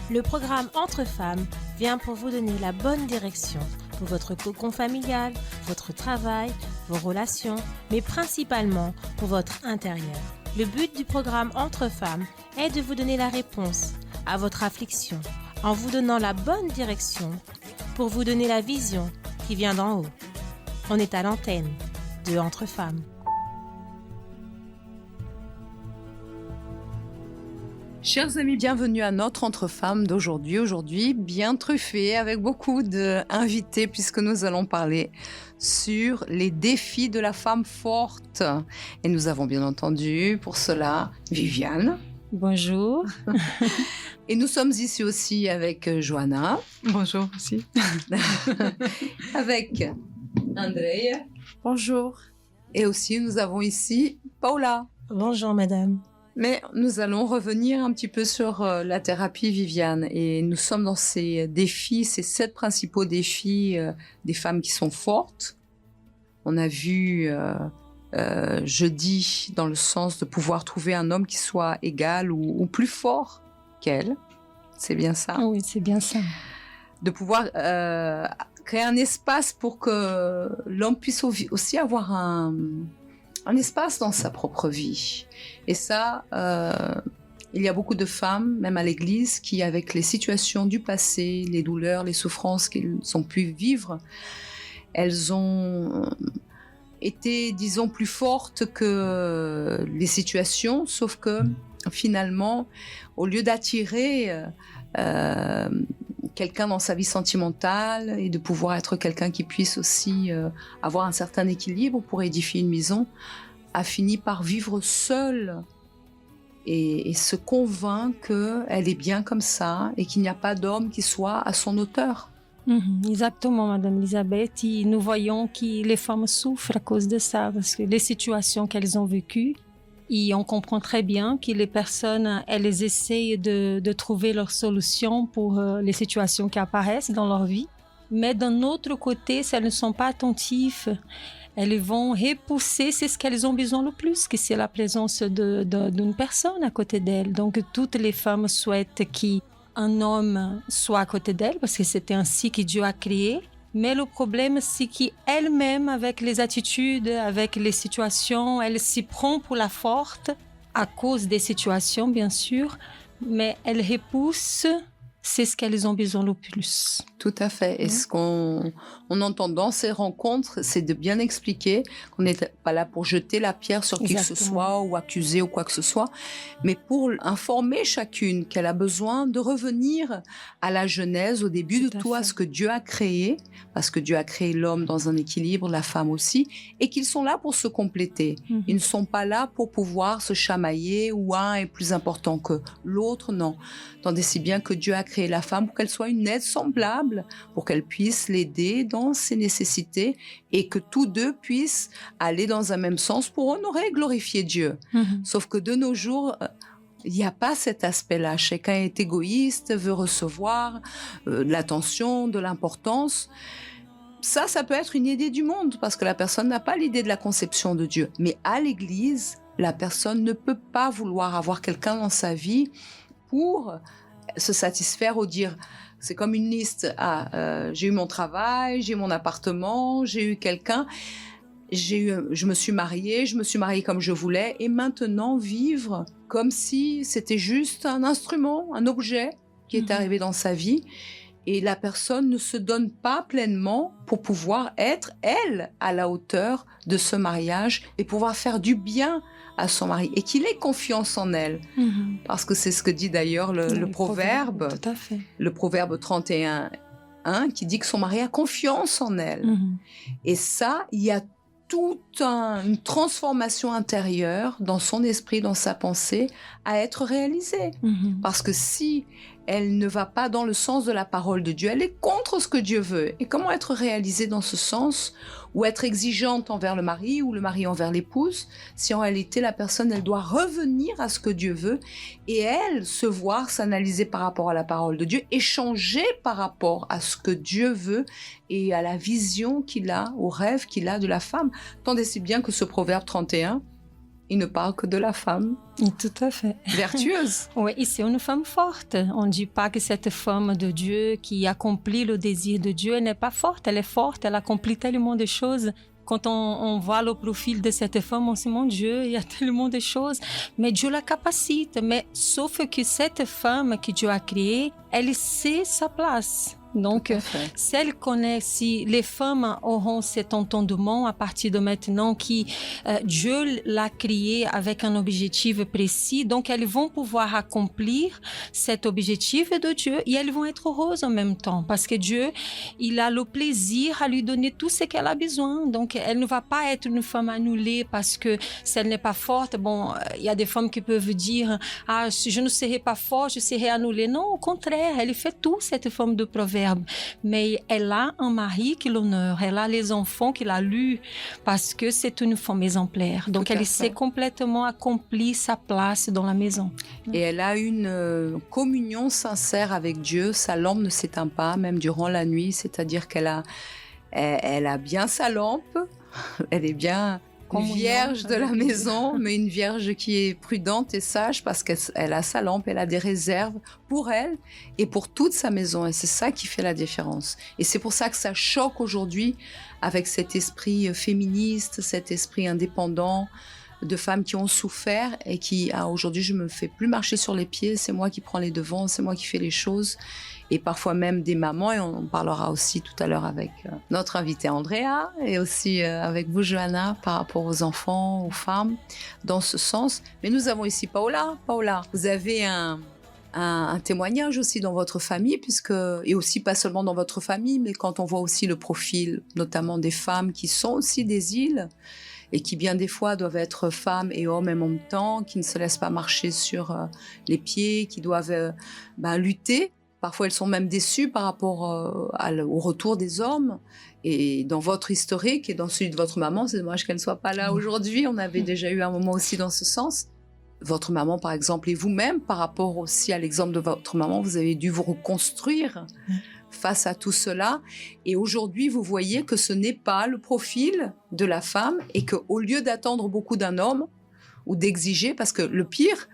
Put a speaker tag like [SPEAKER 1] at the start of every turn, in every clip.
[SPEAKER 1] Le programme Entre femmes vient pour vous donner la bonne direction pour votre cocon familial, votre travail, vos relations, mais principalement pour votre intérieur. Le but du programme Entre femmes est de vous donner la réponse à votre affliction en vous donnant la bonne direction pour vous donner la vision qui vient d'en haut. On est à l'antenne de Entre femmes.
[SPEAKER 2] Chers amis, bienvenue à notre Entre femmes d'aujourd'hui. Aujourd'hui, bien truffé avec beaucoup d'invités puisque nous allons parler sur les défis de la femme forte. Et nous avons bien entendu pour cela Viviane.
[SPEAKER 3] Bonjour.
[SPEAKER 2] Et nous sommes ici aussi avec Johanna.
[SPEAKER 4] Bonjour aussi.
[SPEAKER 2] Avec Andrea.
[SPEAKER 4] Bonjour.
[SPEAKER 2] Et aussi nous avons ici Paula.
[SPEAKER 1] Bonjour madame.
[SPEAKER 2] Mais nous allons revenir un petit peu sur la thérapie Viviane. Et nous sommes dans ces défis, ces 7 principaux défis des femmes qui sont fortes. On a vu jeudi dans le sens de pouvoir trouver un homme qui soit égal ou plus fort qu'elle. C'est bien ça?
[SPEAKER 3] Oui, c'est bien ça.
[SPEAKER 2] De pouvoir créer un espace pour que l'homme puisse aussi avoir un espace dans sa propre vie. Et ça, il y a beaucoup de femmes, même à l'église, qui, avec les situations du passé, les douleurs, les souffrances qu'elles ont pu vivre, elles ont été, disons, plus fortes que les situations, sauf que finalement, au lieu d'attirer quelqu'un dans sa vie sentimentale et de pouvoir être quelqu'un qui puisse aussi avoir un certain équilibre pour édifier une maison, a fini par vivre seule et se convainc qu'elle est bien comme ça et qu'il n'y a pas d'homme qui soit à son hauteur.
[SPEAKER 3] Exactement, Madame Elisabeth. Et nous voyons que les femmes souffrent à cause de ça, parce que les situations qu'elles ont vécues, et on comprend très bien que les personnes, elles essayent de trouver leur solution pour les situations qui apparaissent dans leur vie. Mais d'un autre côté, si elles ne sont pas attentives, elles vont repousser ce qu'elles ont besoin le plus, que c'est la présence d'une personne à côté d'elles. Donc, toutes les femmes souhaitent qu'un homme soit à côté d'elles, parce que c'était ainsi que Dieu a créé. Mais le problème, c'est qu'elle-même, avec les attitudes, avec les situations, elle s'y prend pour la forte, à cause des situations, bien sûr, mais elle repousse, c'est ce qu'elles ont besoin le plus.
[SPEAKER 2] Tout à fait. Et ce qu'on entend dans ces rencontres, c'est de bien expliquer qu'on n'est pas là pour jeter la pierre sur qui que ce soit ou accuser ou quoi que ce soit, mais pour informer chacune qu'elle a besoin de revenir à la genèse, au début de tout, à ce que Dieu a créé, parce que Dieu a créé l'homme dans un équilibre, la femme aussi, et qu'ils sont là pour se compléter. Ils ne sont pas là pour pouvoir se chamailler ou un est plus important que l'autre, non. Tandis si bien que Dieu a créé la femme pour qu'elle soit une aide semblable, pour qu'elle puisse l'aider dans ses nécessités et que tous deux puissent aller dans un même sens pour honorer et glorifier Dieu. Sauf que de nos jours, il n'y a pas cet aspect-là. Chacun est égoïste, veut recevoir de l'attention, de l'importance. Ça peut être une idée du monde parce que la personne n'a pas l'idée de la conception de Dieu. Mais à l'Église, la personne ne peut pas vouloir avoir quelqu'un dans sa vie pour se satisfaire ou dire, c'est comme une liste, j'ai eu mon travail, j'ai eu mon appartement, j'ai eu quelqu'un, je me suis mariée comme je voulais et maintenant vivre comme si c'était juste un instrument, un objet qui est arrivé dans sa vie et la personne ne se donne pas pleinement pour pouvoir être, elle, à la hauteur de ce mariage et pouvoir faire du bien à son mari et qu'il ait confiance en elle. Parce que c'est ce que dit d'ailleurs le proverbe.
[SPEAKER 3] Tout à fait.
[SPEAKER 2] Le proverbe 31, qui dit que son mari a confiance en elle. Et ça, il y a toute une transformation intérieure dans son esprit, dans sa pensée, à être réalisée. Parce que si elle ne va pas dans le sens de la parole de Dieu, elle est contre ce que Dieu veut. Et comment être réalisée dans ce sens, ou être exigeante envers le mari ou le mari envers l'épouse, si en réalité la personne, elle doit revenir à ce que Dieu veut et elle se voir, s'analyser par rapport à la parole de Dieu et changer par rapport à ce que Dieu veut et à la vision qu'il a, au rêve qu'il a de la femme. Tandis si bien que ce proverbe 31 il ne parle que de la femme
[SPEAKER 3] Tout à fait.
[SPEAKER 2] vertueuse.
[SPEAKER 3] Oui, et c'est une femme forte. On ne dit pas que cette femme de Dieu qui accomplit le désir de Dieu n'est pas forte. Elle est forte, elle accomplit tellement de choses. Quand on voit le profil de cette femme, on se dit, mon Dieu, il y a tellement de choses. Mais Dieu la capacite. Mais sauf que cette femme que Dieu a créée, elle sait sa place. Donc, si elle connaît, si les femmes auront cet entendement à partir de maintenant que Dieu l'a créé avec un objectif précis, donc elles vont pouvoir accomplir cet objectif de Dieu et elles vont être heureuses en même temps parce que Dieu, il a le plaisir à lui donner tout ce qu'elle a besoin. Donc, elle ne va pas être une femme annulée parce que si elle n'est pas forte, bon, il y a des femmes qui peuvent dire « Ah, si je ne serai pas forte, je serai annulée. » Non, au contraire, elle fait tout, cette femme de Proverbe. Mais elle a un mari qui l'honore, elle a les enfants qu'il a lus parce que c'est une femme exemplaire. Donc elle sait complètement accomplir sa place dans la maison.
[SPEAKER 2] Et elle a une communion sincère avec Dieu. Sa lampe ne s'éteint pas, même durant la nuit. C'est-à-dire qu'elle a bien sa lampe, elle est bien une vierge de la maison, mais une vierge qui est prudente et sage parce qu'elle a sa lampe, elle a des réserves pour elle et pour toute sa maison. Et c'est ça qui fait la différence. Et c'est pour ça que ça choque aujourd'hui avec cet esprit féministe, cet esprit indépendant de femmes qui ont souffert et qui, aujourd'hui, je me fais plus marcher sur les pieds, c'est moi qui prends les devants, c'est moi qui fais les choses. Et parfois même des mamans, et on en parlera aussi tout à l'heure avec notre invitée Andrea et aussi avec vous Johanna par rapport aux enfants, aux femmes, dans ce sens. Mais nous avons ici Paola. Paola, vous avez un témoignage aussi dans votre famille, et aussi pas seulement dans votre famille, mais quand on voit aussi le profil, notamment des femmes qui sont aussi des îles, et qui bien des fois doivent être femmes et hommes en même temps, qui ne se laissent pas marcher sur les pieds, qui doivent lutter. Parfois, elles sont même déçues par rapport au retour des hommes. Et dans votre historique et dans celui de votre maman, c'est dommage qu'elle ne soit pas là aujourd'hui. On avait déjà eu un moment aussi dans ce sens. Votre maman, par exemple, et vous-même, par rapport aussi à l'exemple de votre maman, vous avez dû vous reconstruire face à tout cela. Et aujourd'hui, vous voyez que ce n'est pas le profil de la femme et qu'au lieu d'attendre beaucoup d'un homme ou d'exiger, parce que le pire,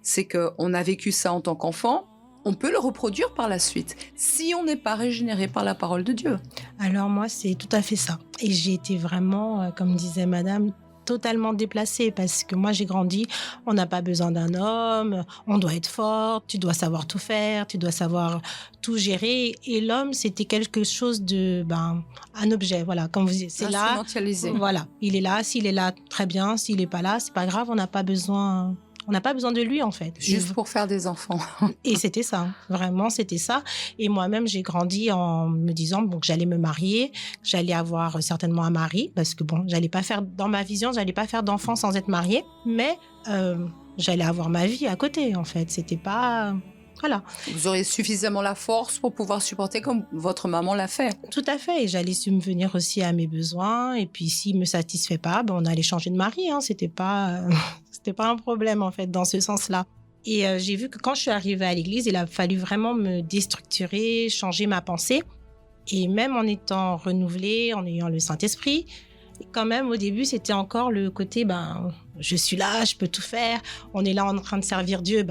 [SPEAKER 2] c'est qu'on a vécu ça en tant qu'enfant, on peut le reproduire par la suite, si on n'est pas régénéré par la parole de Dieu.
[SPEAKER 5] Alors moi, c'est tout à fait ça. Et j'ai été vraiment, comme disait madame, totalement déplacée parce que moi, j'ai grandi, on n'a pas besoin d'un homme, on doit être forte, tu dois savoir tout faire, tu dois savoir tout gérer. Et l'homme, c'était quelque chose de, un objet, voilà, comme vous dites, c'est là.
[SPEAKER 2] Instrumentalisé.
[SPEAKER 5] Voilà, il est là, s'il est là, très bien, s'il n'est pas là, c'est pas grave, on n'a pas besoin de lui, en fait.
[SPEAKER 2] Juste pour faire des enfants.
[SPEAKER 5] Et c'était ça, vraiment, c'était ça. Et moi-même, j'ai grandi en me disant que j'allais me marier, que j'allais avoir certainement un mari, parce que dans ma vision, j'allais pas faire d'enfant sans être mariée, mais j'allais avoir ma vie à côté, en fait. C'était pas... Voilà.
[SPEAKER 2] Vous auriez suffisamment la force pour pouvoir supporter comme votre maman l'a fait.
[SPEAKER 5] Tout à fait. Et j'allais subvenir aussi à mes besoins. Et puis, s'il me satisfait pas, on allait changer de mari. C'était pas un problème, en fait, dans ce sens-là. Et j'ai vu que quand je suis arrivée à l'église, il a fallu vraiment me déstructurer, changer ma pensée. Et même en étant renouvelée, en ayant le Saint-Esprit, quand même, au début, c'était encore le côté, je suis là, je peux tout faire. On est là en train de servir Dieu,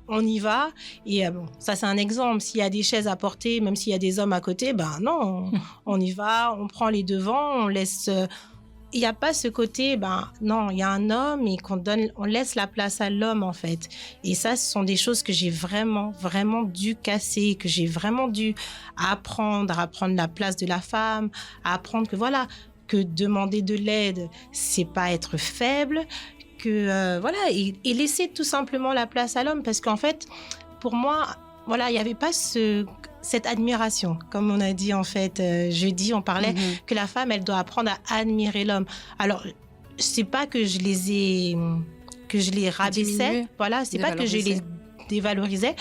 [SPEAKER 5] on y va. Et ça, c'est un exemple. S'il y a des chaises à porter, même s'il y a des hommes à côté, non, on y va, on prend les devants, on laisse... Il n'y a pas ce côté, non, il y a un homme et on laisse la place à l'homme, en fait. Et ça, ce sont des choses que j'ai vraiment, vraiment dû casser, que j'ai vraiment dû apprendre, à prendre la place de la femme, à apprendre que demander de l'aide, c'est pas être faible, et laisser tout simplement la place à l'homme, parce qu'en fait, pour moi, il n'y avait pas cette admiration, comme on a dit en fait jeudi, on parlait que la femme, elle doit apprendre à admirer l'homme. Alors, c'est pas que je les rabaissais, c'est pas que je les dévalorisais,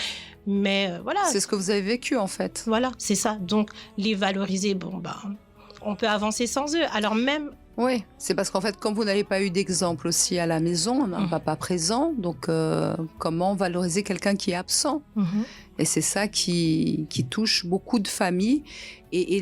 [SPEAKER 5] mais
[SPEAKER 2] C'est ce que vous avez vécu en fait.
[SPEAKER 5] Voilà, c'est ça. Donc, les valoriser, on peut avancer sans eux. Alors même...
[SPEAKER 2] Oui, c'est parce qu'en fait, comme vous n'avez pas eu d'exemple aussi à la maison, on n'a un papa présent, donc comment valoriser quelqu'un qui est absent? Et c'est ça qui touche beaucoup de familles. Et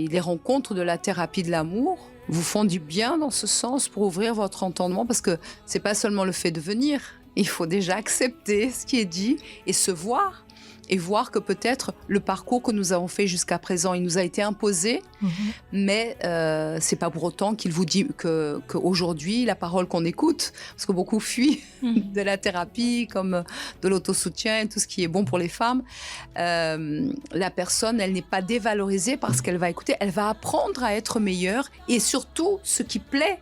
[SPEAKER 2] les rencontres de la thérapie de l'amour, vous font du bien dans ce sens pour ouvrir votre entendement, parce que c'est pas seulement le fait de venir, il faut déjà accepter ce qui est dit et se voir. Et voir que peut-être le parcours que nous avons fait jusqu'à présent, il nous a été imposé, mais c'est pas pour autant qu'il vous dit qu'aujourd'hui, la parole qu'on écoute, parce que beaucoup fuient de la thérapie, comme de l'autosoutien et tout ce qui est bon pour les femmes, la personne, elle n'est pas dévalorisée parce qu'elle va écouter, elle va apprendre à être meilleure et surtout ce qui plaît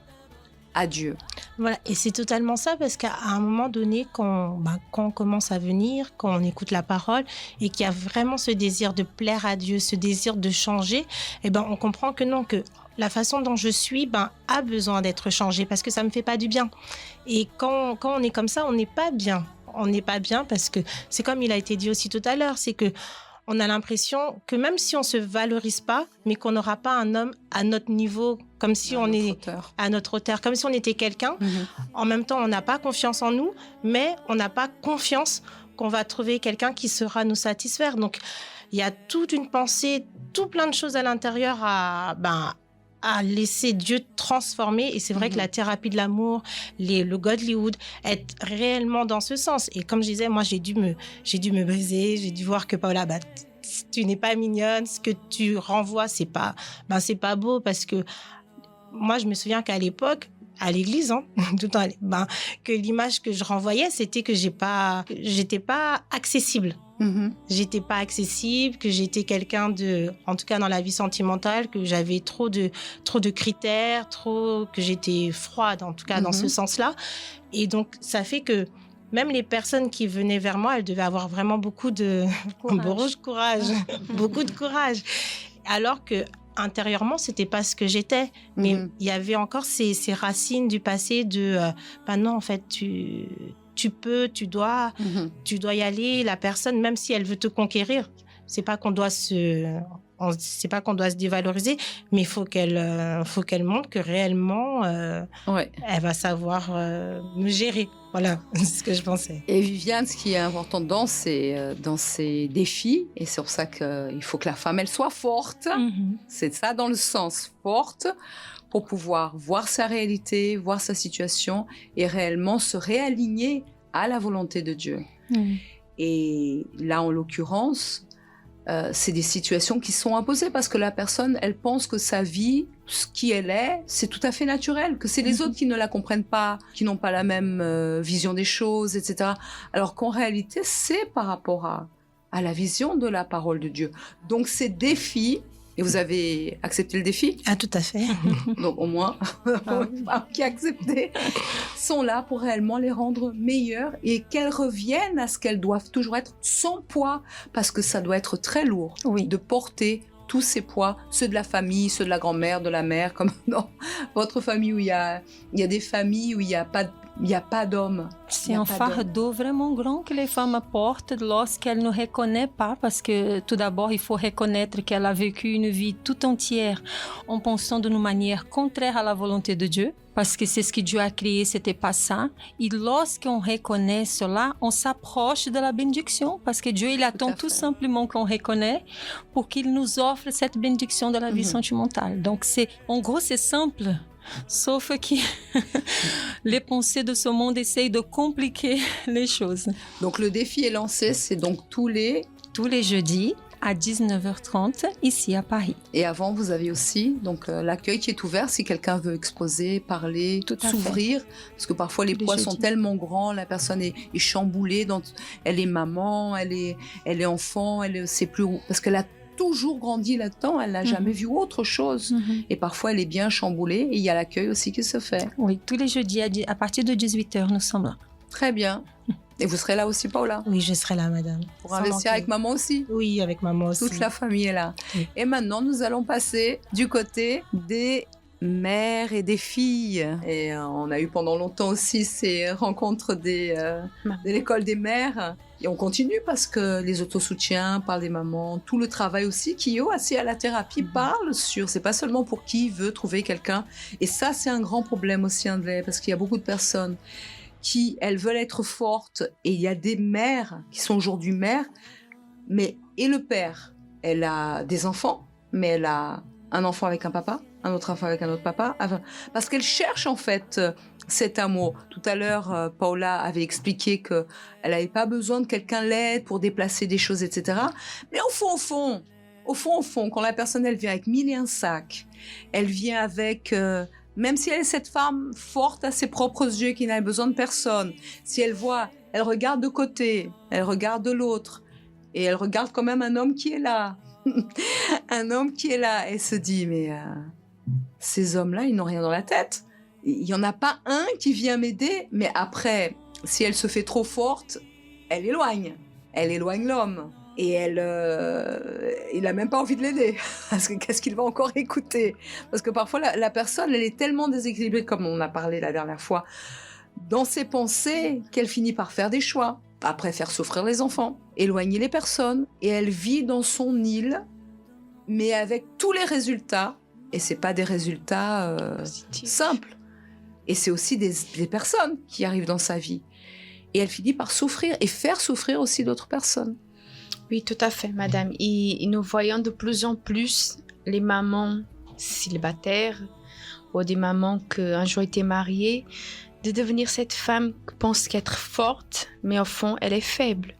[SPEAKER 2] à Dieu.
[SPEAKER 5] Voilà, et c'est totalement ça, parce qu'à un moment donné, quand on commence à venir, quand on écoute la parole et qu'il y a vraiment ce désir de plaire à Dieu, ce désir de changer, on comprend que non, que la façon dont je suis a besoin d'être changée, parce que ça me fait pas du bien. Et quand on est comme ça, on n'est pas bien. On n'est pas bien parce que c'est comme il a été dit aussi tout à l'heure, c'est que on a l'impression que même si on se valorise pas, mais qu'on n'aura pas un homme à notre niveau, comme si on est à notre hauteur, comme si on était quelqu'un. En même temps, on n'a pas confiance en nous, mais on n'a pas confiance qu'on va trouver quelqu'un qui saura nous satisfaire. Donc, il y a toute une pensée, tout plein de choses à l'intérieur à laisser Dieu transformer. Et c'est vrai que la thérapie de l'amour, le Godlywood, est réellement dans ce sens. Et comme je disais, moi, j'ai dû me briser, j'ai dû voir que Paola, tu n'es pas mignonne, ce que tu renvoies, c'est pas beau, parce que moi, je me souviens qu'à l'époque, à l'église, tout le temps, que l'image que je renvoyais, c'était que j'étais pas accessible. J'étais pas accessible, que j'étais quelqu'un en tout cas dans la vie sentimentale, que j'avais trop de critères, que j'étais froide, en tout cas dans ce sens-là. Et donc, ça fait que même les personnes qui venaient vers moi, elles devaient avoir vraiment beaucoup de courage, beaucoup de courage. Alors que intérieurement, c'était pas ce que j'étais, mais il y avait encore ces racines du passé de non, en fait, tu peux, tu dois y aller. La personne, même si elle veut te conquérir, c'est pas qu'on doit se dévaloriser, mais il faut qu'elle montre que réellement, elle va savoir me gérer. Voilà, c'est ce que je pensais.
[SPEAKER 2] Et Viviane, ce qui est important dans ces défis, et c'est pour ça qu'il faut que la femme, elle soit forte, c'est ça dans le sens forte, pour pouvoir voir sa réalité, voir sa situation et réellement se réaligner à la volonté de Dieu. Et là, en l'occurrence, c'est des situations qui sont imposées parce que la personne, elle pense que sa vie, ce qui elle est, c'est tout à fait naturel, que c'est les autres qui ne la comprennent pas, qui n'ont pas la même vision des choses, etc. Alors qu'en réalité, c'est par rapport à la vision de la parole de Dieu. Donc ces défis, et vous avez accepté le défi ?
[SPEAKER 5] Ah, tout à fait.
[SPEAKER 2] Donc au moins, qui a accepté, sont là pour réellement les rendre meilleures et qu'elles reviennent à ce qu'elles doivent toujours être, sans poids, parce que ça doit être très lourd de porter tous ces poids, ceux de la famille, ceux de la grand-mère, de la mère, comme dans votre famille où il y a des familles où il n'y a pas d'hommes.
[SPEAKER 3] C'est un fardeau vraiment grand que les femmes portent lorsqu'elles ne reconnaissent pas, parce que tout d'abord, il faut reconnaître qu'elle a vécu une vie tout entière en pensant d'une manière contraire à la volonté de Dieu, parce que c'est ce que Dieu a créé, c'était pas ça. Et lorsqu'on reconnaît cela, on s'approche de la bénédiction, parce que Dieu, il attend tout simplement qu'on reconnaît pour qu'il nous offre cette bénédiction de la vie sentimentale. Donc, en gros, c'est simple. Sauf que les pensées de ce monde essayent de compliquer les choses.
[SPEAKER 2] Donc le défi est lancé, c'est donc tous les
[SPEAKER 3] jeudis à 19h30 ici à Paris.
[SPEAKER 2] Et avant, vous avez aussi donc l'accueil qui est ouvert si quelqu'un veut exposer, parler, s'ouvrir, parce que parfois les poids sont tellement grands, la personne est chamboulée, elle est maman, elle est enfant, c'est plus parce qu'elle a toujours grandi là-dedans, elle n'a jamais vu autre chose. Et parfois, elle est bien chamboulée et il y a l'accueil aussi qui se fait.
[SPEAKER 3] Oui, tous les jeudis à partir de 18h, nous sommes là.
[SPEAKER 2] Très bien. Et vous serez là aussi, Paola ?
[SPEAKER 5] Oui, je serai là, madame.
[SPEAKER 2] Pour investir avec maman aussi ?
[SPEAKER 5] Oui, avec maman aussi.
[SPEAKER 2] Toute la famille est là. Oui. Et maintenant, nous allons passer du côté des mères et des filles. Et on a eu pendant longtemps aussi ces rencontres de l'école des mères. Et on continue parce que les autosoutiens parlent des mamans, tout le travail aussi qui est aussi à la thérapie parle sur, c'est pas seulement pour qui veut trouver quelqu'un. Et ça, c'est un grand problème aussi, Andlé, parce qu'il y a beaucoup de personnes qui, elles veulent être fortes. Et il y a des mères qui sont aujourd'hui mères, et le père, elle a des enfants, mais elle a un enfant avec un papa. un autre enfant avec un autre papa, parce qu'elle cherche en fait cet amour. Tout à l'heure, Paula avait expliqué qu'elle n'avait pas besoin de quelqu'un l'aide pour déplacer des choses, etc. Mais au fond, quand la personne, elle vient avec 1001 sacs, elle vient avec... même si elle est cette femme forte à ses propres yeux qui n'a besoin de personne, si elle voit, elle regarde de côté, elle regarde de l'autre, et elle regarde quand même un homme qui est là. Un homme qui est là, et se dit, mais ces hommes-là, ils n'ont rien dans la tête. Il n'y en a pas un qui vient m'aider, mais après, si elle se fait trop forte, elle éloigne l'homme. Et il n'a même pas envie de l'aider, parce que qu'est-ce qu'il va encore écouter? Parce que parfois, la personne, elle est tellement déséquilibrée, comme on a parlé la dernière fois, dans ses pensées, qu'elle finit par faire des choix. Après, faire souffrir les enfants, éloigner les personnes, et elle vit dans son île, mais avec tous les résultats, et c'est pas des résultats simples. Et c'est aussi des personnes qui arrivent dans sa vie. Et elle finit par souffrir, et faire souffrir aussi d'autres personnes.
[SPEAKER 4] Oui, tout à fait, madame. Et nous voyons de plus en plus les mamans célibataires ou des mamans qui un jour étaient mariées, de devenir cette femme qui pense qu'être forte, mais au fond, elle est faible.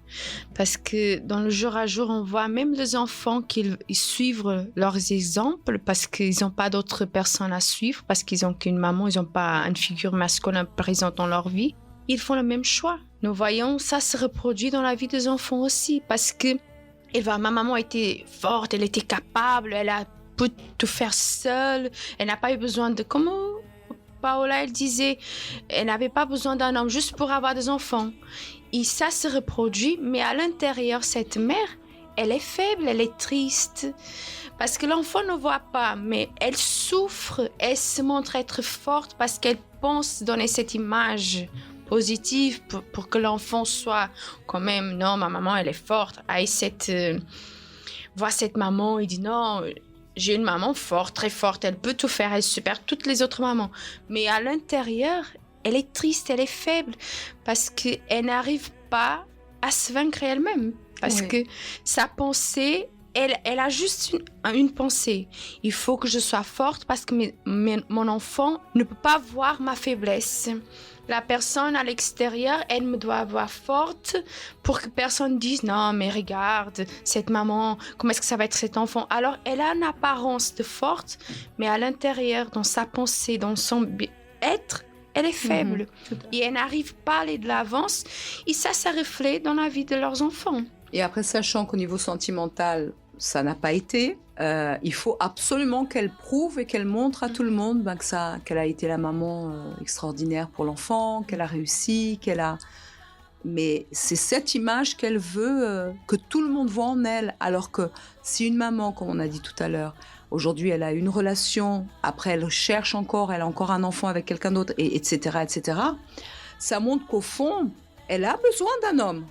[SPEAKER 4] Parce que dans le jour à jour, on voit même les enfants qu'ils suivent leurs exemples parce qu'ils n'ont pas d'autres personnes à suivre, parce qu'ils n'ont qu'une maman, ils n'ont pas une figure masculine présente dans leur vie. Ils font le même choix. Nous voyons ça se reproduit dans la vie des enfants aussi, parce que ma maman était forte, elle était capable, elle a pu tout faire seule, elle n'a pas eu besoin de... Comment Paola, elle disait, elle n'avait pas besoin d'un homme juste pour avoir des enfants. Et ça se reproduit, mais à l'intérieur, cette mère, elle est faible, elle est triste. Parce que l'enfant ne voit pas, mais elle souffre, elle se montre être forte parce qu'elle pense donner cette image positive pour que l'enfant soit quand même, non, ma maman, elle est forte. Voit cette maman, il dit non... J'ai une maman forte, très forte, elle peut tout faire, elle supère toutes les autres mamans. Mais à l'intérieur, elle est triste, elle est faible, parce qu'elle n'arrive pas à se vaincre elle-même. Parce que sa pensée, elle a juste une pensée. Il faut que je sois forte parce que mon enfant ne peut pas voir ma faiblesse. La personne à l'extérieur, elle me doit avoir forte pour que personne dise « Non, mais regarde, cette maman, comment est-ce que ça va être cet enfant ?» Alors, elle a une apparence de forte, mais à l'intérieur, dans sa pensée, dans son être, elle est faible. Et elle n'arrive pas à aller de l'avant. Et ça reflète dans la vie de leurs enfants.
[SPEAKER 2] Et après, sachant qu'au niveau sentimental, ça n'a pas été, il faut absolument qu'elle prouve et qu'elle montre à tout le monde qu'elle a été la maman extraordinaire pour l'enfant, qu'elle a réussi, Mais c'est cette image qu'elle veut que tout le monde voit en elle. Alors que si une maman, comme on a dit tout à l'heure, aujourd'hui elle a une relation, après elle cherche encore, elle a encore un enfant avec quelqu'un d'autre, etc., ça montre qu'au fond, elle a besoin d'un homme.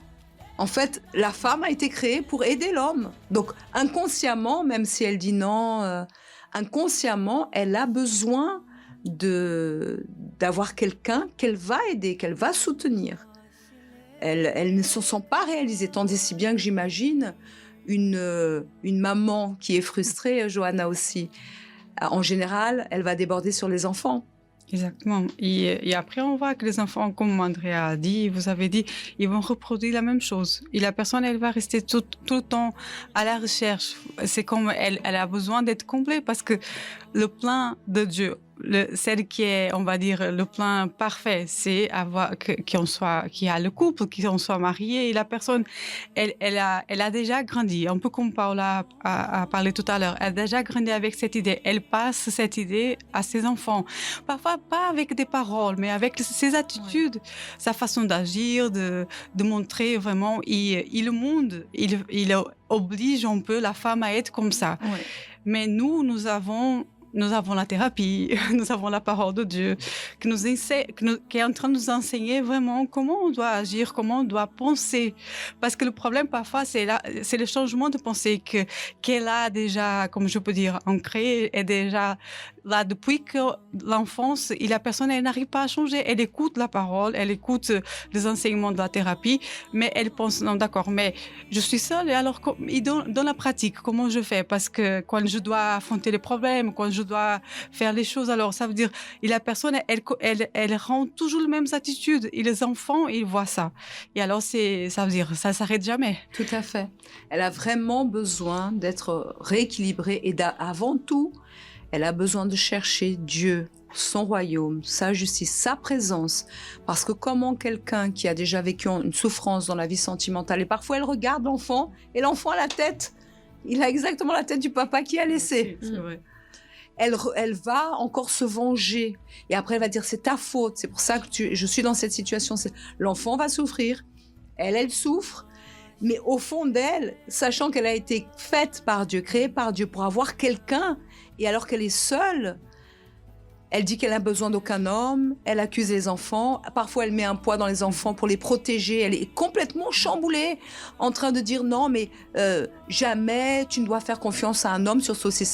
[SPEAKER 2] En fait, la femme a été créée pour aider l'homme. Donc, inconsciemment, même si elle dit non, inconsciemment, elle a besoin d'avoir quelqu'un qu'elle va aider, qu'elle va soutenir. Elle ne se sent pas réalisée, tant et si bien que j'imagine une maman qui est frustrée, Johanna aussi. En général, elle va déborder sur les enfants.
[SPEAKER 6] Exactement. Et après, on voit que les enfants, comme Andrea a dit, vous avez dit, ils vont reproduire la même chose. Et la personne, elle va rester tout le temps à la recherche. C'est comme elle a besoin d'être complète parce que le plan de Dieu, celle qui est, on va dire, le plan parfait, c'est qu'il y a le couple, qu'on soit marié et la personne, elle a déjà grandi. Un peu comme Paula a parlé tout à l'heure. Elle a déjà grandi avec cette idée. Elle passe cette idée à ses enfants. Parfois, pas avec des paroles, mais avec ses attitudes, sa façon d'agir, de montrer vraiment. Et le monde, il oblige un peu la femme à être comme ça. Ouais. Mais nous avons la thérapie, nous avons la parole de Dieu qui est en train de nous enseigner vraiment comment on doit agir, comment on doit penser. Parce que le problème parfois, c'est le changement de pensée qu'elle a déjà, comme je peux dire, ancré et déjà là, depuis que l'enfance, la personne, elle n'arrive pas à changer. Elle écoute la parole, elle écoute les enseignements de la thérapie, mais elle pense, non, d'accord, mais je suis seule, et alors, dans la pratique, comment je fais? Parce que quand je dois affronter les problèmes, quand je dois faire les choses, alors ça veut dire, et la personne, elle rend toujours les mêmes attitudes, et les enfants, ils voient ça. Et alors, ça veut dire, ça s'arrête jamais.
[SPEAKER 2] Tout à fait. Elle a vraiment besoin d'être rééquilibrée et avant tout, elle a besoin de chercher Dieu, son royaume, sa justice, sa présence. Parce que comment quelqu'un qui a déjà vécu une souffrance dans la vie sentimentale, et parfois elle regarde l'enfant, et l'enfant a la tête, il a exactement la tête du papa qui a laissé.
[SPEAKER 6] C'est vrai.
[SPEAKER 2] Elle va encore se venger. Et après, elle va dire, c'est ta faute. C'est pour ça que je suis dans cette situation. L'enfant va souffrir. Elle souffre. Mais au fond d'elle, sachant qu'elle a été faite par Dieu, créée par Dieu pour avoir quelqu'un, et alors qu'elle est seule, elle dit qu'elle n'a besoin d'aucun homme, elle accuse les enfants, parfois elle met un poids dans les enfants pour les protéger, elle est complètement chamboulée, en train de dire non, mais jamais tu ne dois faire confiance à un homme, surtout si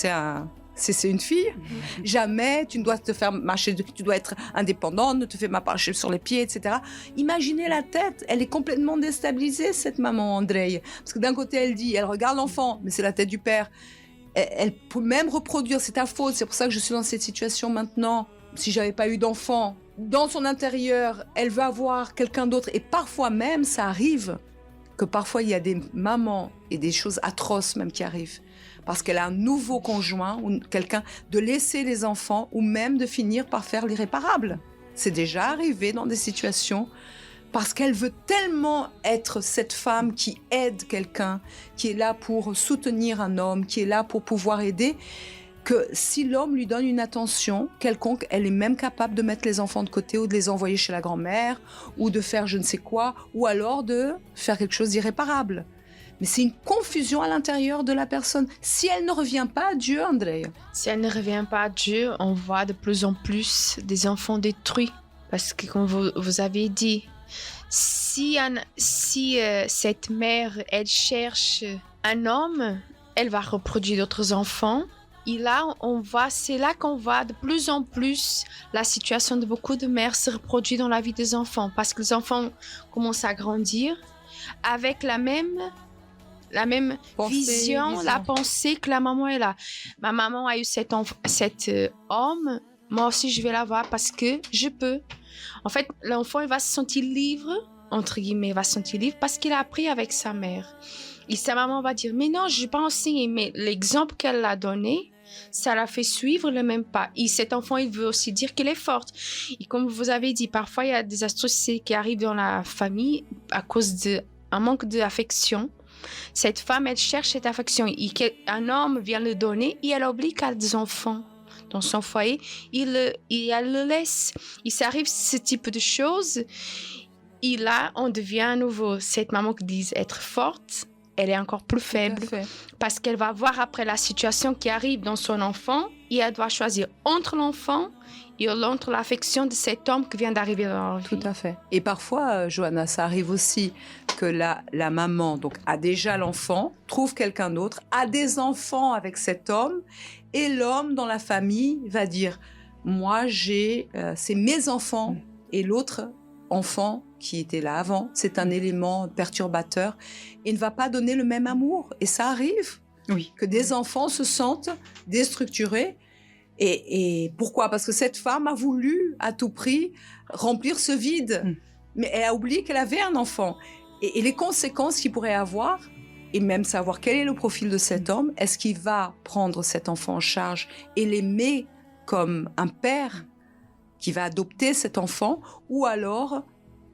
[SPEAKER 2] c'est une fille. Jamais tu ne dois te faire marcher, tu dois être indépendante, ne te fais pas marcher sur les pieds, etc. Imaginez la tête, elle est complètement déstabilisée, cette maman Andrei. Parce que d'un côté, elle regarde l'enfant, mais c'est la tête du père. Elle peut même reproduire, c'est ta faute, c'est pour ça que je suis dans cette situation maintenant. Si j'avais pas eu d'enfant, dans son intérieur, elle veut avoir quelqu'un d'autre. Et parfois même, ça arrive que parfois il y a des mamans et des choses atroces même qui arrivent. Parce qu'elle a un nouveau conjoint ou quelqu'un, de laisser les enfants ou même de finir par faire l'irréparable. C'est déjà arrivé dans des situations parce qu'elle veut tellement être cette femme qui aide quelqu'un, qui est là pour soutenir un homme, qui est là pour pouvoir aider, que si l'homme lui donne une attention quelconque, elle est même capable de mettre les enfants de côté ou de les envoyer chez la grand-mère ou de faire je ne sais quoi, ou alors de faire quelque chose d'irréparable. Mais c'est une confusion à l'intérieur de la personne. Si elle ne revient pas à Dieu, Andrei.
[SPEAKER 4] Si elle ne revient pas à Dieu, on voit de plus en plus des enfants détruits. Parce que, comme vous avez dit, si cette mère, elle cherche un homme, elle va reproduire d'autres enfants. Et là, c'est là qu'on voit de plus en plus la situation de beaucoup de mères se reproduire dans la vie des enfants. Parce que les enfants commencent à grandir avec la même vision, la pensée que la maman est là. Ma maman a eu cet homme, moi aussi je vais l'avoir parce que je peux. En fait, l'enfant il va se sentir libre, entre guillemets, il va se sentir libre parce qu'il a appris avec sa mère. Et sa maman va dire, mais non, je n'ai pas enseigné, mais l'exemple qu'elle a donné, ça l'a fait suivre le même pas. Et cet enfant, il veut aussi dire qu'elle est forte. Et comme vous avez dit, parfois il y a des atrocités qui arrivent dans la famille à cause d'un manque d'affection. Cette femme, elle cherche cette affection. Un homme vient le donner et elle oublie qu'elle a des enfants dans son foyer. Elle le laisse. Il s'arrive ce type de choses. Et là, on devient à nouveau cette maman qui dit être forte. Elle est encore plus faible parce qu'elle va voir après la situation qui arrive dans son enfant et elle doit choisir entre l'enfant et entre l'affection de cet homme qui vient d'arriver dans leur vie.
[SPEAKER 2] Tout à fait. Et parfois, Johanna, ça arrive aussi que la maman donc, a déjà l'enfant, trouve quelqu'un d'autre, a des enfants avec cet homme et l'homme dans la famille va dire « Moi, c'est mes enfants et l'autre enfant qui était là avant, c'est un élément perturbateur et ne va pas donner le même amour. » Et ça arrive que des enfants se sentent déstructurés. Et pourquoi? Parce que cette femme a voulu à tout prix remplir ce vide. Mais elle a oublié qu'elle avait un enfant. Et les conséquences qu'il pourrait avoir, et même savoir quel est le profil de cet homme, est-ce qu'il va prendre cet enfant en charge et l'aimer comme un père qui va adopter cet enfant, ou alors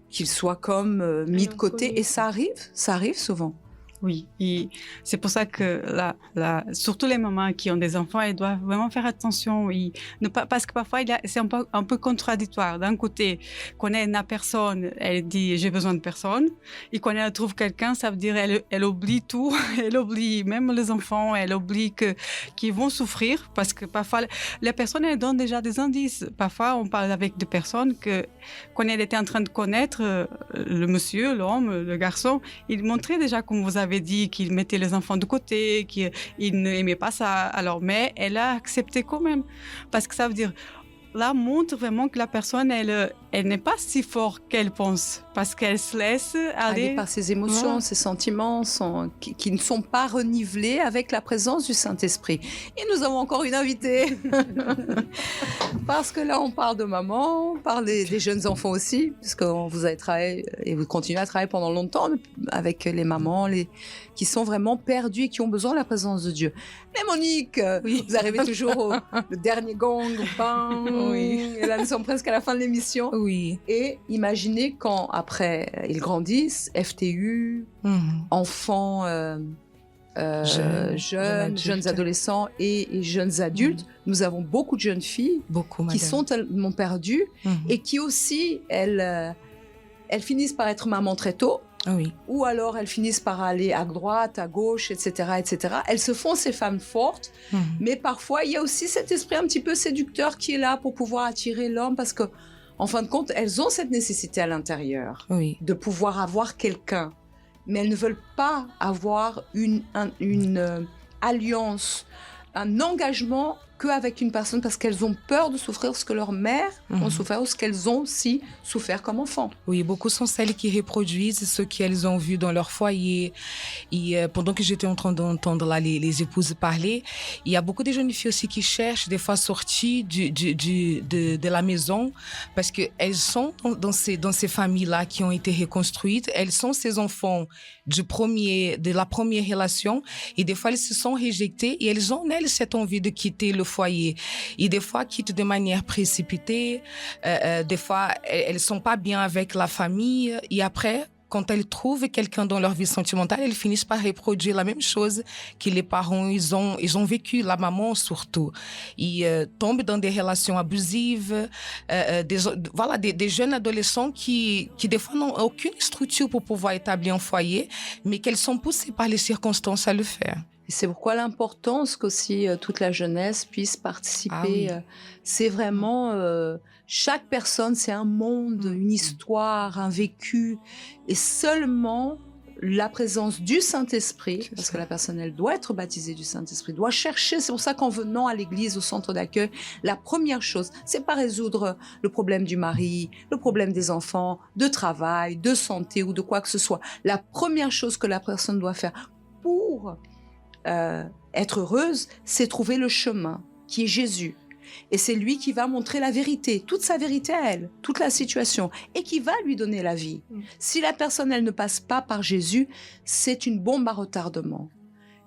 [SPEAKER 2] qu'il soit comme mis de côté. Et ça arrive souvent.
[SPEAKER 6] Oui, et c'est pour ça que surtout les mamans qui ont des enfants, elles doivent vraiment faire attention. Parce que parfois, c'est un peu contradictoire. D'un côté, quand elle n'a personne, elle dit « j'ai besoin de personne ». Et quand elle trouve quelqu'un, ça veut dire elle oublie tout. Elle oublie même les enfants, elle oublie qu'ils vont souffrir. Parce que parfois, les personnes, elles donnent déjà des indices. Parfois, on parle avec des personnes que quand elle était en train de connaître le monsieur, l'homme, le garçon, il montrait déjà, comme vous avez avait dit qu'il mettait les enfants de côté, qu'il n'aimait pas ça. Alors, mais elle a accepté quand même. Parce que ça veut dire, là, montre vraiment que la personne, elle n'est pas si forte qu'elle pense. Parce qu'elle se laisse aller
[SPEAKER 2] par ses émotions, ses sentiments qui ne sont pas renivelés avec la présence du Saint-Esprit. Et nous avons encore une invitée. Parce que là, on parle de maman, on parle des jeunes enfants aussi, puisque vous avez travaillé et vous continuez à travailler pendant longtemps avec les mamans qui sont vraiment perdues et qui ont besoin de la présence de Dieu. Mais Monique, vous arrivez toujours au dernier gong, bang, et là, nous sommes presque à la fin de l'émission.
[SPEAKER 7] Oui.
[SPEAKER 2] Et imaginez quand, après, ils grandissent, FTU, enfants, jeunes adolescents et jeunes adultes, nous avons beaucoup de jeunes filles qui sont tellement perdues et qui aussi, elles finissent par être maman très tôt. Ou alors elles finissent par aller à droite, à gauche, etc., etc. Elles se font ces femmes fortes, mais parfois il y a aussi cet esprit un petit peu séducteur qui est là pour pouvoir attirer l'homme parce que, en fin de compte, elles ont cette nécessité à l'intérieur de pouvoir avoir quelqu'un, mais elles ne veulent pas avoir une alliance, un engagement qu'avec une personne parce qu'elles ont peur de souffrir ce que leurs mères ont souffert ou ce qu'elles ont aussi souffert comme enfants.
[SPEAKER 7] Oui, beaucoup sont celles qui reproduisent ce qu'elles ont vu dans leur foyer. Et pendant que j'étais en train d'entendre là les épouses parler, il y a beaucoup de jeunes filles aussi qui cherchent des fois sorties de la maison parce qu'elles sont dans ces familles-là qui ont été reconstruites. Elles sont ces enfants de la première relation et des fois elles se sont rejetées et elles ont en elles cette envie de quitter le foyer. Et des fois quittent de manière précipitée, des fois elles sont pas bien avec la famille et après quand elles trouvent quelqu'un dans leur vie sentimentale, elles finissent par reproduire la même chose que les parents ils ont vécu, la maman surtout. Ils tombent dans des relations abusives, des jeunes adolescents qui des fois n'ont aucune structure pour pouvoir établir un foyer, mais qu'elles sont poussées par les circonstances à le faire.
[SPEAKER 2] Et c'est pourquoi l'importance qu'aussi toute la jeunesse puisse participer. C'est vraiment... chaque personne, c'est un monde, une histoire, un vécu. Et seulement la présence du Saint-Esprit, parce que la personne, elle doit être baptisée du Saint-Esprit, doit chercher. C'est pour ça qu'en venant à l'église, au centre d'accueil, la première chose, c'est pas résoudre le problème du mari, le problème des enfants, de travail, de santé ou de quoi que ce soit. La première chose que la personne doit faire pour... être heureuse, c'est trouver le chemin, qui est Jésus. Et c'est lui qui va montrer la vérité, toute sa vérité à elle, toute la situation, et qui va lui donner la vie. Si la personne, elle ne passe pas par Jésus, c'est une bombe à retardement.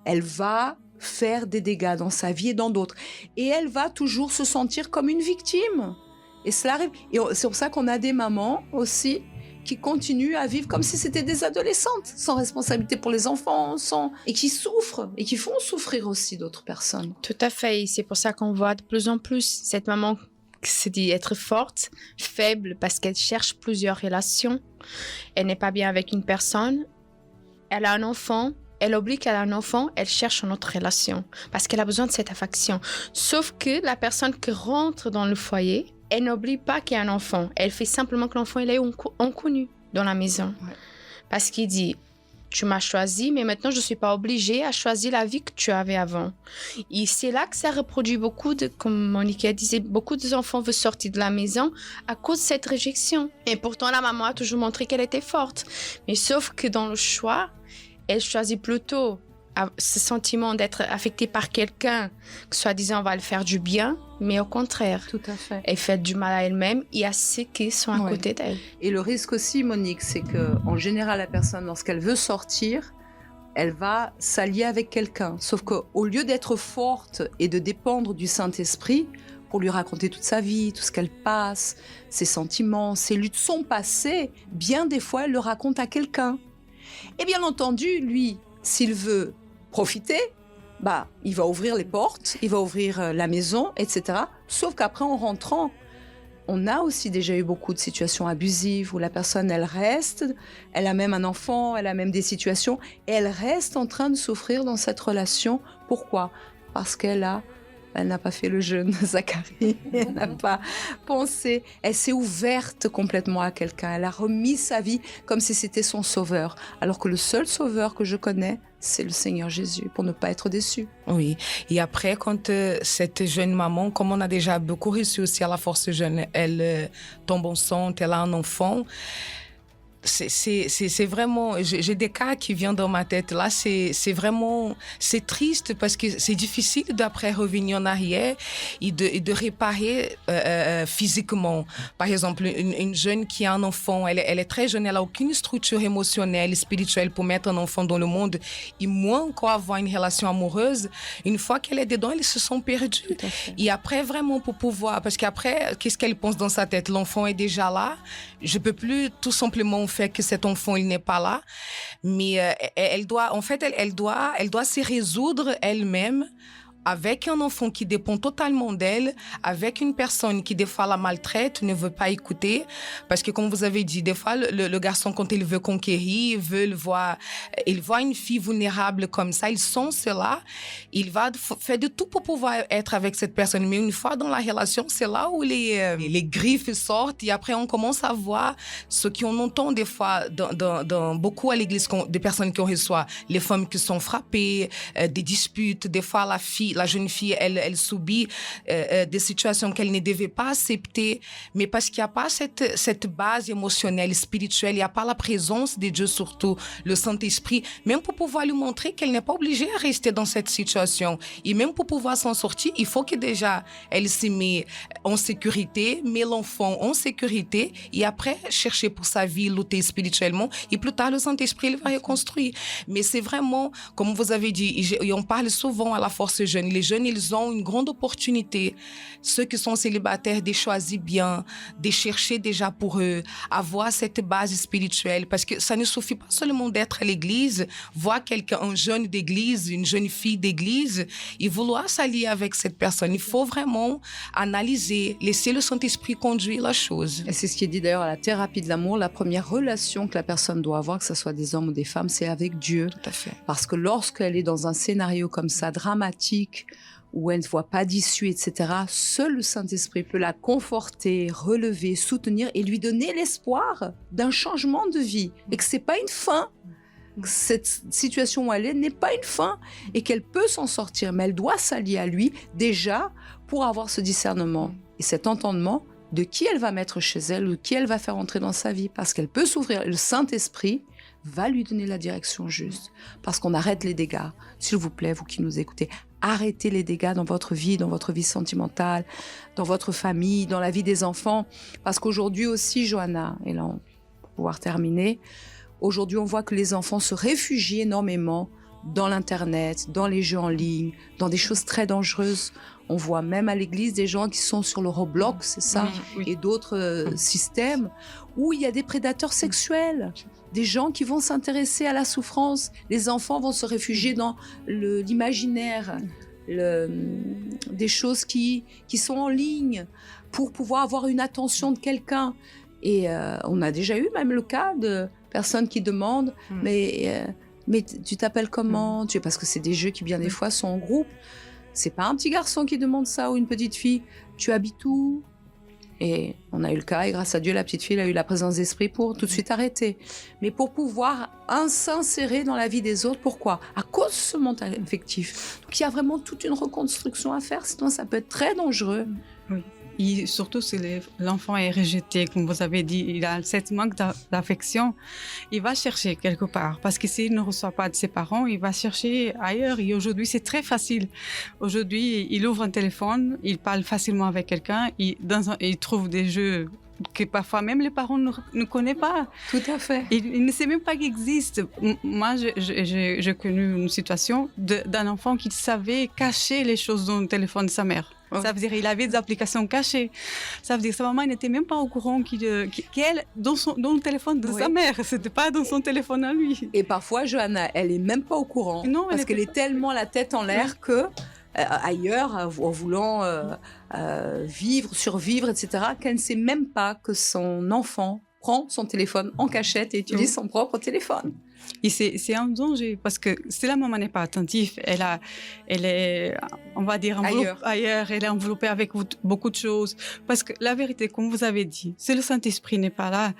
[SPEAKER 2] Elle va faire des dégâts dans sa vie et dans d'autres. Et elle va toujours se sentir comme une victime. Et cela arrive. Et c'est pour ça qu'on a des mamans aussi qui continuent à vivre comme si c'était des adolescentes, sans responsabilité pour les enfants, et qui souffrent, et qui font souffrir aussi d'autres personnes.
[SPEAKER 4] Tout à fait, et c'est pour ça qu'on voit de plus en plus cette maman qui se dit être forte, faible, parce qu'elle cherche plusieurs relations. Elle n'est pas bien avec une personne, elle a un enfant, elle oublie qu'elle a un enfant, elle cherche une autre relation, parce qu'elle a besoin de cette affection. Sauf que la personne qui rentre dans le foyer, elle n'oublie pas qu'il y a un enfant. Elle fait simplement que l'enfant il est inconnu dans la maison. Parce qu'il dit, tu m'as choisi, mais maintenant je ne suis pas obligée à choisir la vie que tu avais avant. Et c'est là que ça reproduit beaucoup comme Monique disait, beaucoup d'enfants veulent sortir de la maison à cause de cette réjection. Et pourtant, la maman a toujours montré qu'elle était forte. Mais sauf que dans le choix, elle choisit plutôt ce sentiment d'être affectée par quelqu'un que soi-disant va le faire du bien, mais au contraire,
[SPEAKER 2] tout à fait.
[SPEAKER 4] Elle fait du mal à elle-même et à ceux qui sont à côté d'elle.
[SPEAKER 2] Et le risque aussi, Monique, c'est qu'en général, la personne, lorsqu'elle veut sortir, elle va s'allier avec quelqu'un. Sauf qu'au lieu d'être forte et de dépendre du Saint-Esprit pour lui raconter toute sa vie, tout ce qu'elle passe, ses sentiments, ses luttes, son passé, bien des fois, elle le raconte à quelqu'un. Et bien entendu, lui, s'il veut profiter, il va ouvrir les portes, il va ouvrir la maison, etc. Sauf qu'après, en rentrant, on a aussi déjà eu beaucoup de situations abusives où la personne, elle reste, elle a même un enfant, elle a même des situations, et elle reste en train de souffrir dans cette relation. Pourquoi ? Parce qu'elle a elle n'a pas fait le jeûne, Zacharie. Elle n'a pas pensé. Elle s'est ouverte complètement à quelqu'un. Elle a remis sa vie comme si c'était son sauveur. Alors que le seul sauveur que je connais, c'est le Seigneur Jésus, pour ne pas être déçu.
[SPEAKER 7] Oui. Et après, quand cette jeune maman, comme on a déjà beaucoup reçu aussi à la Force Jeune, elle tombe enceinte, elle a un enfant. C'est vraiment, j'ai des cas qui viennent dans ma tête là, c'est vraiment, c'est triste parce que c'est difficile d'après revenir en arrière et de réparer physiquement. Par exemple, une jeune qui a un enfant, elle est très jeune, elle a aucune structure émotionnelle, spirituelle pour mettre un enfant dans le monde et moins encore avoir une relation amoureuse. Une fois qu'elle est dedans, elles se sont perdues. Et après, vraiment pour pouvoir, parce qu'après, qu'est-ce qu'elle pense dans sa tête? L'enfant est déjà là, je peux plus tout simplement fait que cet enfant il n'est pas là, mais elle doit se résoudre elle-même avec un enfant qui dépend totalement d'elle, avec une personne qui des fois la maltraite, ne veut pas écouter, parce que comme vous avez dit, des fois le garçon quand il veut conquérir, il voit une fille vulnérable comme ça, il sent cela, il va faire de tout pour pouvoir être avec cette personne, mais une fois dans la relation, c'est là où les griffes sortent et après on commence à voir ce qu'on entend des fois dans beaucoup à l'église, des personnes qu'on reçoit, les femmes qui sont frappées, des disputes, des fois la jeune fille, elle subit des situations qu'elle ne devait pas accepter, mais parce qu'il n'y a pas cette base émotionnelle, spirituelle, il n'y a pas la présence de Dieu, surtout le Saint-Esprit, même pour pouvoir lui montrer qu'elle n'est pas obligée à rester dans cette situation. Et même pour pouvoir s'en sortir, il faut que déjà elle se met en sécurité, met l'enfant en sécurité, et après chercher pour sa vie, lutter spirituellement, et plus tard le Saint-Esprit il va reconstruire. Mais c'est vraiment, comme vous avez dit, et on parle souvent à la Force Jeune, les jeunes, ils ont une grande opportunité, ceux qui sont célibataires, de choisir bien, de chercher déjà pour eux, avoir cette base spirituelle, parce que ça ne suffit pas seulement d'être à l'église, voir quelqu'un, un jeune d'église, une jeune fille d'église, et vouloir s'allier avec cette personne. Il faut vraiment analyser, laisser le Saint-Esprit conduire la chose.
[SPEAKER 2] Et c'est ce qui est dit d'ailleurs à la thérapie de l'amour, la première relation que la personne doit avoir, que ce soit des hommes ou des femmes, c'est avec Dieu.
[SPEAKER 7] Tout à fait.
[SPEAKER 2] Parce que lorsqu'elle est dans un scénario comme ça, dramatique, où elle ne voit pas d'issue, etc., seul le Saint-Esprit peut la conforter, relever, soutenir et lui donner l'espoir d'un changement de vie. Et que ce n'est pas une fin. Que cette situation où elle est n'est pas une fin et qu'elle peut s'en sortir, mais elle doit s'allier à lui déjà pour avoir ce discernement et cet entendement de qui elle va mettre chez elle ou qui elle va faire entrer dans sa vie, parce qu'elle peut s'ouvrir. Le Saint-Esprit va lui donner la direction juste, parce qu'on arrête les dégâts. S'il vous plaît, vous qui nous écoutez, arrêtez les dégâts dans votre vie sentimentale, dans votre famille, dans la vie des enfants, parce qu'aujourd'hui aussi, Johanna, et là, pour pouvoir terminer, aujourd'hui, on voit que les enfants se réfugient énormément dans l'Internet, dans les jeux en ligne, dans des choses très dangereuses. On voit même à l'église des gens qui sont sur le Roblox, c'est ça,
[SPEAKER 6] oui.
[SPEAKER 2] et d'autres systèmes où il y a des prédateurs sexuels, des gens qui vont s'intéresser à la souffrance. Les enfants vont se réfugier dans l'imaginaire, des choses qui sont en ligne pour pouvoir avoir une attention de quelqu'un. Et on a déjà eu même le cas de personnes qui demandent mais tu t'appelles comment? Parce que c'est des jeux qui bien des fois sont en groupe. C'est pas un petit garçon qui demande ça ou une petite fille. Tu habites où? Et on a eu le cas, et grâce à Dieu, la petite fille a eu la présence d'esprit pour tout de suite arrêter. Mais pour pouvoir s'insérer dans la vie des autres, pourquoi? À cause de ce monde affectif. Donc il y a vraiment toute une reconstruction à faire, sinon ça peut être très dangereux.
[SPEAKER 6] Oui. Et surtout si l'enfant est rejeté, comme vous avez dit, il a cette manque d'affection, il va chercher quelque part. Parce que s'il ne reçoit pas de ses parents, il va chercher ailleurs. Et aujourd'hui, c'est très facile. Aujourd'hui, il ouvre un téléphone, il parle facilement avec quelqu'un, il trouve des jeux que parfois même les parents ne connaissent pas.
[SPEAKER 2] Tout à fait.
[SPEAKER 6] Il ne sait même pas qu'il existe. Moi, j'ai connu une situation d'un enfant qui savait cacher les choses dans le téléphone de sa mère. Oh. Ça veut dire qu'il avait des applications cachées. Ça veut dire que sa maman n'était même pas au courant qu'elle, dans le téléphone de sa mère, c'était pas dans son téléphone à lui.
[SPEAKER 2] Et parfois, Johanna, elle est même pas au courant.
[SPEAKER 6] Non,
[SPEAKER 2] parce qu'elle est tellement la tête en l'air que ailleurs, en voulant survivre, etc., qu'elle ne sait même pas que son enfant prend son téléphone en cachette et utilise son propre téléphone.
[SPEAKER 6] Et c'est un danger parce que si la maman n'est pas attentive, elle est, on va dire, ailleurs, elle est enveloppée avec beaucoup de choses. Parce que la vérité, comme vous avez dit, si le Saint-Esprit n'est pas là,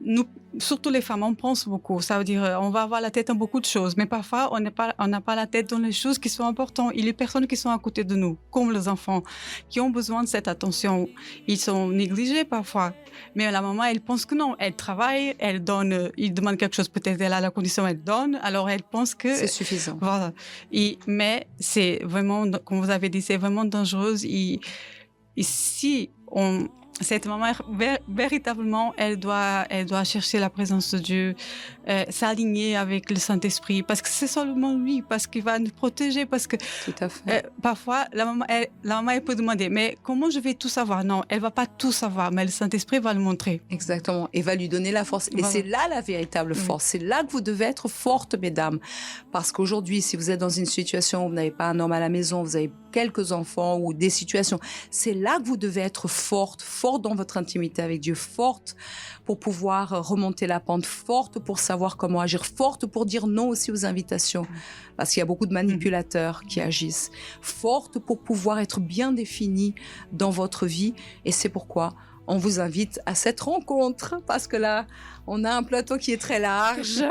[SPEAKER 6] nous, surtout les femmes, on pense beaucoup. Ça veut dire, on va avoir la tête dans beaucoup de choses, mais parfois, on n'a pas la tête dans les choses qui sont importantes. Il y a des personnes qui sont à côté de nous, comme les enfants, qui ont besoin de cette attention. Ils sont négligés parfois. Mais la maman, elle pense que non. Elle travaille, elle donne, il demande quelque chose, peut-être elle a la condition, elle donne. Alors, elle pense que...
[SPEAKER 2] C'est suffisant.
[SPEAKER 6] Voilà. Mais c'est vraiment, comme vous avez dit, c'est vraiment dangereux. Et si cette maman, véritablement, elle doit chercher la présence de Dieu, s'aligner avec le Saint-Esprit, parce que c'est seulement lui, parce qu'il va nous protéger, parce que
[SPEAKER 2] tout à fait.
[SPEAKER 6] Parfois, la maman, elle peut demander, mais comment je vais tout savoir? Non, elle va pas tout savoir, mais le Saint-Esprit va le montrer.
[SPEAKER 2] Exactement, et va lui donner la force. Et c'est là la véritable force. C'est là que vous devez être forte, mesdames, parce qu'aujourd'hui, si vous êtes dans une situation où vous n'avez pas un homme à la maison, vous avez quelques enfants ou des situations, c'est là que vous devez être forte dans votre intimité avec Dieu, forte pour pouvoir remonter la pente, forte pour savoir comment agir, forte pour dire non aussi aux invitations, parce qu'il y a beaucoup de manipulateurs qui agissent, forte pour pouvoir être bien définie dans votre vie. Et c'est pourquoi on vous invite à cette rencontre, parce que là, on a un plateau qui est très large.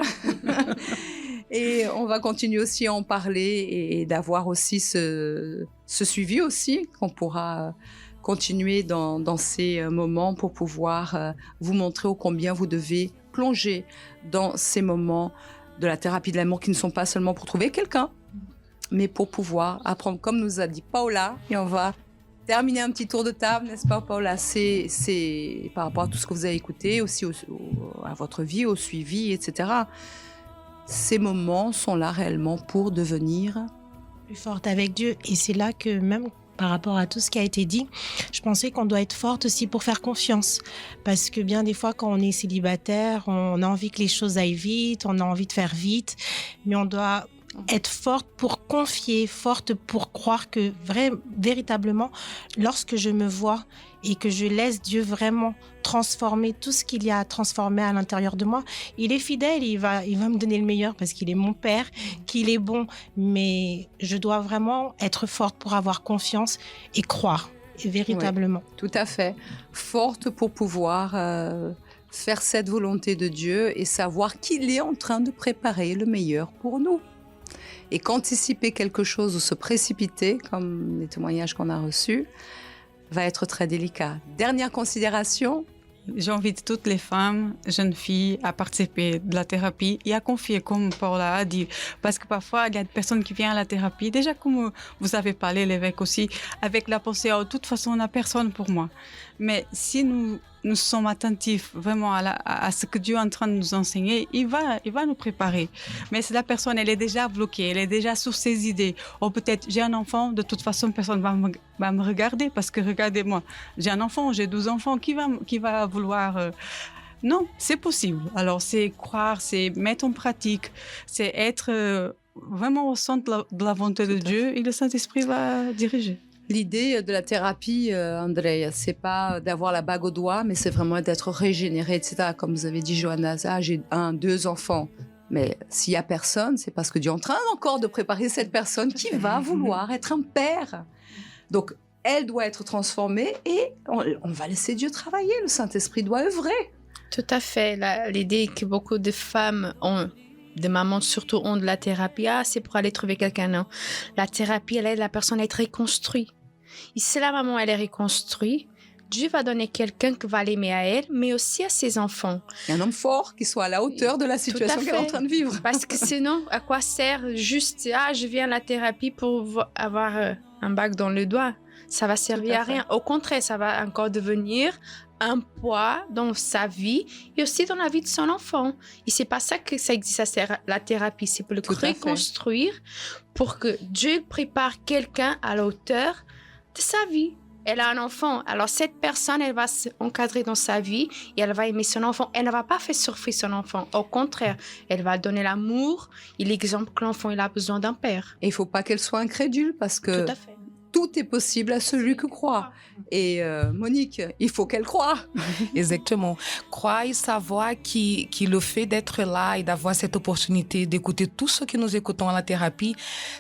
[SPEAKER 2] Et on va continuer aussi à en parler et d'avoir aussi ce suivi aussi, qu'on pourra continuer dans ces moments pour pouvoir vous montrer ô combien vous devez plonger dans ces moments de la thérapie de l'amour qui ne sont pas seulement pour trouver quelqu'un, mais pour pouvoir apprendre, comme nous a dit Paola. Et on va terminer un petit tour de table, n'est-ce pas, Paola? C'est par rapport à tout ce que vous avez écouté, aussi à votre vie, au suivi, etc. Ces moments sont là réellement pour devenir
[SPEAKER 5] plus forte avec Dieu. Et c'est là que même par rapport à tout ce qui a été dit, je pensais qu'on doit être forte aussi pour faire confiance. Parce que bien des fois, quand on est célibataire, on a envie que les choses aillent vite, on a envie de faire vite, mais on doit être forte pour confier, forte pour croire que véritablement, lorsque je me vois et que je laisse Dieu vraiment transformer tout ce qu'il y a à transformer à l'intérieur de moi, il est fidèle, il va me donner le meilleur parce qu'il est mon Père, qu'il est bon. Mais je dois vraiment être forte pour avoir confiance et croire, et véritablement.
[SPEAKER 2] Oui, tout à fait. Forte pour pouvoir faire cette volonté de Dieu et savoir qu'il est en train de préparer le meilleur pour nous. Et qu'anticiper quelque chose ou se précipiter, comme les témoignages qu'on a reçus, va être très délicat. Dernière considération.
[SPEAKER 6] J'invite toutes les femmes, jeunes filles, à participer de la thérapie et à confier, comme Paola a dit. Parce que parfois, il y a des personnes qui viennent à la thérapie, déjà comme vous avez parlé, l'évêque aussi, avec la pensée, de toute façon, on n'a personne pour moi. Mais si nous sommes attentifs vraiment à ce que Dieu est en train de nous enseigner, il va nous préparer. Mais si la personne, elle est déjà bloquée, elle est déjà sur ses idées, ou peut-être j'ai un enfant, de toute façon, personne va me regarder parce que regardez-moi, j'ai un enfant, j'ai 12 enfants, qui va vouloir... Non, c'est possible. Alors, c'est croire, c'est mettre en pratique, c'est être vraiment au centre de la volonté de Dieu et le Saint-Esprit va diriger.
[SPEAKER 2] L'idée de la thérapie, Andrea, c'est pas d'avoir la bague au doigt, mais c'est vraiment d'être régénéré, etc. Comme vous avez dit, Johanna, j'ai 2 enfants. Mais s'il y a personne, c'est parce que Dieu est en train encore de préparer cette personne qui va vouloir être un père. Donc, elle doit être transformée et on va laisser Dieu travailler. Le Saint-Esprit doit œuvrer.
[SPEAKER 4] Tout à fait. L'idée que beaucoup de femmes ont, de mamans surtout, ont de la thérapie, c'est pour aller trouver quelqu'un. Non. La thérapie, elle aide la personne à être reconstruite. Et si la maman, elle est reconstruite, Dieu va donner quelqu'un qui va l'aimer à elle, mais aussi à ses enfants.
[SPEAKER 2] Et un homme fort qui soit à la hauteur de la situation qu'elle est en train de vivre.
[SPEAKER 4] Parce que sinon, à quoi sert juste, je viens à la thérapie pour avoir un bac dans le doigt? Ça va servir à rien. Au contraire, ça va encore devenir un poids dans sa vie et aussi dans la vie de son enfant. Et c'est pas ça que ça existe, la thérapie. C'est pour le reconstruire, pour que Dieu prépare quelqu'un à la hauteur de sa vie. Elle a un enfant. Alors, cette personne, elle va s'encadrer dans sa vie et elle va aimer son enfant. Elle ne va pas faire souffrir son enfant. Au contraire, elle va donner l'amour et l'exemple que l'enfant il a besoin d'un père.
[SPEAKER 2] Et il ne faut pas qu'elle soit incrédule parce que tout tout est possible à celui qui croit. Et Monique, il faut qu'elle croie.
[SPEAKER 7] Exactement. Croire et savoir que le fait d'être là et d'avoir cette opportunité d'écouter tous ceux que nous écoutons à la thérapie,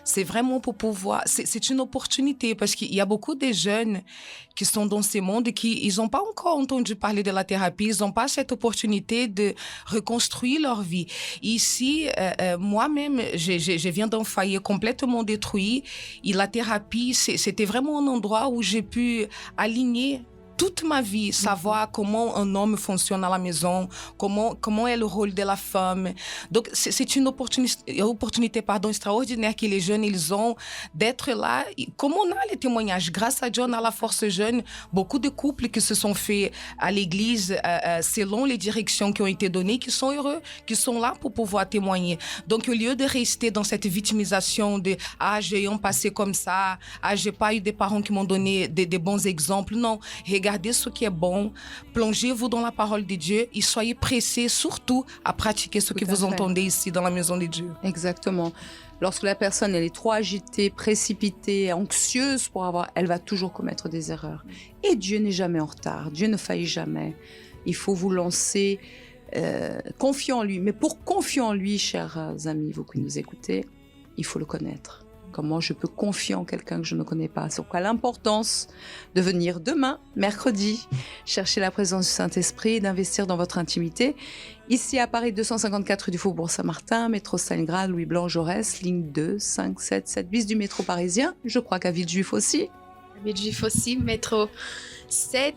[SPEAKER 7] c'est vraiment pour pouvoir... C'est une opportunité parce qu'il y a beaucoup de jeunes qui sont dans ce monde et qui n'ont pas encore entendu parler de la thérapie, ils n'ont pas cette opportunité de reconstruire leur vie. Ici, moi-même, je viens d'un foyer complètement détruit et la thérapie, c'était vraiment un endroit où j'ai pu aligner toute ma vie, savoir comment un homme fonctionne à la maison, comment est le rôle de la femme. Donc, c'est une opportunité extraordinaire que les jeunes ils ont d'être là. Comme on a les témoignages, grâce à Dieu, on a la force jeune, beaucoup de couples qui se sont faits à l'église selon les directions qui ont été données, qui sont heureux, qui sont là pour pouvoir témoigner. Donc, au lieu de rester dans cette victimisation de « Ah, j'ai un passé comme ça, ah, j'ai pas eu des parents qui m'ont donné des bons exemples », non. Regardez ce qui est bon, plongez-vous dans la parole de Dieu et soyez pressés surtout à pratiquer ce que vous entendez ici dans la maison de Dieu.
[SPEAKER 2] Exactement. Lorsque la personne elle est trop agitée, précipitée, anxieuse elle va toujours commettre des erreurs. Et Dieu n'est jamais en retard, Dieu ne faillit jamais. Il faut vous lancer confiant en lui. Mais pour confier en lui, chers amis, vous qui nous écoutez, il faut le connaître. Comment je peux confier en quelqu'un que je ne connais pas? C'est pourquoi l'importance de venir demain, mercredi, chercher la présence du Saint-Esprit et d'investir dans votre intimité. Ici à Paris, 254 rue du Faubourg Saint-Martin, métro Stalingrad, Louis Blanc Jaurès, ligne 2, 5, 7, 7 bis du métro parisien. Je crois qu'à Villejuif aussi.
[SPEAKER 4] Villejuif aussi, métro 7,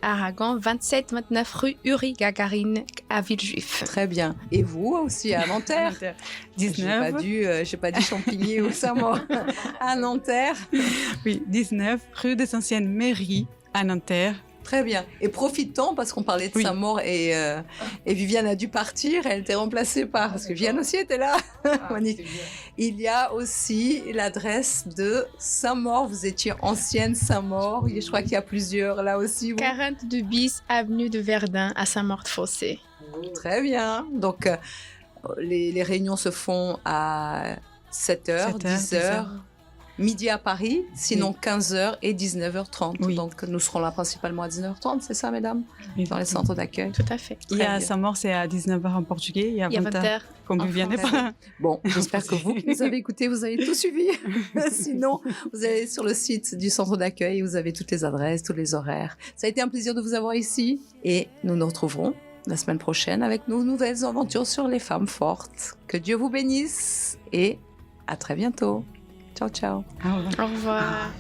[SPEAKER 4] Aragon, 27, 29 rue Uri Gagarine à Villejuif.
[SPEAKER 2] Très bien. Et vous aussi à Nanterre?
[SPEAKER 6] 19.
[SPEAKER 2] J'ai pas dit Champigny ou Saint-Maur. À Nanterre.
[SPEAKER 6] Oui, 19 rue des Anciennes Mairies à Nanterre.
[SPEAKER 2] Très bien. Et profitons, parce qu'on parlait de Saint-Maur et Viviane a dû partir, elle était remplacée par... Parce que Viviane aussi était là. Il y a aussi l'adresse de Saint-Maur. Vous étiez ancienne Saint-Maur. Je crois qu'il y a plusieurs là aussi.
[SPEAKER 4] 42 bis, avenue de Verdun à Saint-Maur-de-Fossé.
[SPEAKER 2] Très bien. Donc, les réunions se font à 7h, 10h. Midi à Paris, sinon 15h et 19h30. Oui. Donc, nous serons là principalement à 19h30, c'est ça, mesdames? Oui. Dans les centres d'accueil.
[SPEAKER 4] Tout à fait.
[SPEAKER 6] Il y a Saint-Maur, c'est à 19h en portugais. Il y a 20h. Comme vous venez pas.
[SPEAKER 2] Bon, j'espère que vous qui nous avez écoutés, vous avez tout suivi. Sinon, vous allez sur le site du centre d'accueil, vous avez toutes les adresses, tous les horaires. Ça a été un plaisir de vous avoir ici et nous nous retrouverons la semaine prochaine avec nos nouvelles aventures sur les femmes fortes. Que Dieu vous bénisse et à très bientôt. Ciao, ciao.
[SPEAKER 6] Au revoir.
[SPEAKER 4] Au revoir.